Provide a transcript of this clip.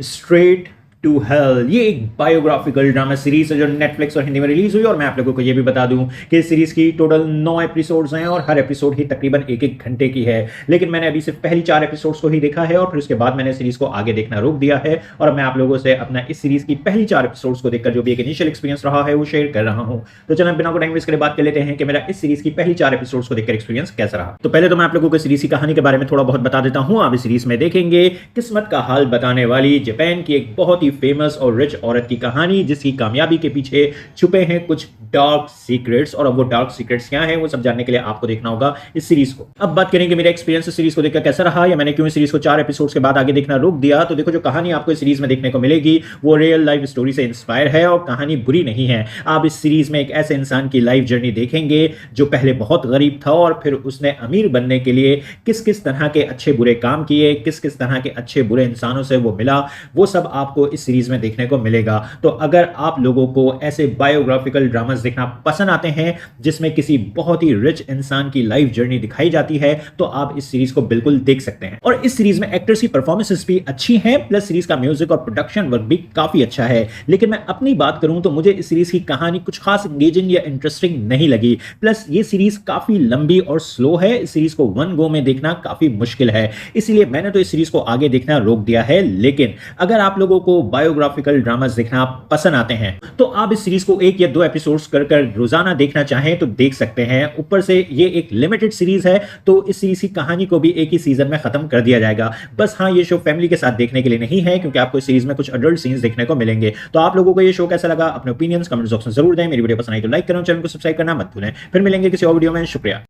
Straight to hell. ये एक biographical drama series है जो नेटफ्लिक्स और हिंदी में रिलीज हुई। और मैं आप लोगों को ये भी बता दूं कि इस सीरीज की टोटल 9 एपिसोड्स हैं और हर एपिसोड ही तकरीबन 1-1 घंटे की है। लेकिन मैंने अभी सिर्फ पहली 4 एपिसोड्स को ही देखा है और फिर उसके बाद मैंने सीरीज को आगे देखना रोक दिया है। और मैं आप लोगों से अपना इस सीरीज की पहली 4 एपिसोड्स को देखकर जो भी एक इनिशियल एक्सपीरियंस रहा है वो शेयर कर रहा हूं। तो चलो बिना टाइम वेस्ट करे बात कर लेते हैं कि मेरा इस सीरीज की पहली 4 एपिसोड्स को देखकर एक्सपीरियंस कैसा रहा। तो पहले तो मैं आप लोगों को सीरीज की कहानी के बारे में थोड़ा बहुत बता देता हूं। आप इस सीरीज में देखेंगे किस्मत का हाल बताने वाली जापान की एक बहुत ही फेमस और रिच औरत की कहानी, जिसकी कामयाबी के पीछे छुपे हैं कुछ डार्क सीक्रेट्स। और अब वो डार्क सीक्रेट्स क्या हैं वो सब जानने के लिए आपको देखना होगा इस सीरीज को। अब बात करेंगे मेरा एक्सपीरियंस इस सीरीज को देखकर कैसा रहा या मैंने क्यों इस सीरीज को 4 एपिसोड्स के बाद आगे देखना रोक दिया। तो देखो, जो कहानी आपको इस सीरीज में देखने को मिलेगी वो रियल लाइफ स्टोरी से इंस्पायर है और कहानी बुरी नहीं है। आप इस सीरीज में एक ऐसे इंसान की लाइफ जर्नी देखेंगे जो पहले बहुत गरीब था और फिर उसने अमीर बनने के लिए किस किस तरह के अच्छे बुरे काम किए, किस किस तरह के अच्छे बुरे इंसानों से वो मिला, वो सब आपको इस सीरीज में देखने को मिलेगा। तो अगर आप लोगों को ऐसे बायोग्राफिकल ड्रामास देखना पसंद आते हैं जिसमें किसी बहुत ही रिच इंसान की लाइफ जर्नी दिखाई जाती है तो आप इस सीरीज को बिल्कुल देख सकते हैं। और इस सीरीज में एक्टर्स की परफॉर्मेंसेस भी अच्छी हैं, प्लस सीरीज का म्यूजिक और प्रोडक्शन वर्क भी काफी अच्छा है। लेकिन मैं अपनी बात करूं तो मुझे इस सीरीज की कहानी कुछ खास एंगेजिंग या इंटरेस्टिंग नहीं लगी। प्लस ये सीरीज काफी लंबी और स्लो है। इस सीरीज को वन गो में देखना काफी मुश्किल है, इसलिए मैंने तो इस सीरीज को आगे देखना रोक दिया है। लेकिन अगर आप लोगों को बायोग्राफिकल ड्रामास देखना पसंद आते हैं तो आप इस सीरीज को 1 या 2 एपिसोड्स कर रोजाना देखना चाहें तो देख सकते हैं। ऊपर से ये एक लिमिटेड सीरीज है तो इस सीरीज की कहानी को भी एक ही सीजन में खत्म कर दिया जाएगा। बस हाँ, ये शो फैमिली के साथ देखने के लिए नहीं है क्योंकि आपको इस सीरीज में कुछ अडल्ट सीन्स देखने को मिलेंगे। तो आप लोगों को ये शो कैसा लगा अपने ओपिनियंस कमेंट बॉक्स में जरूर दें। मेरी वीडियो पसंद आई तो लाइक करें, चैनल को सब्सक्राइब करना मत भूलें। फिर मिलेंगे किसी और वीडियो में। शुक्रिया।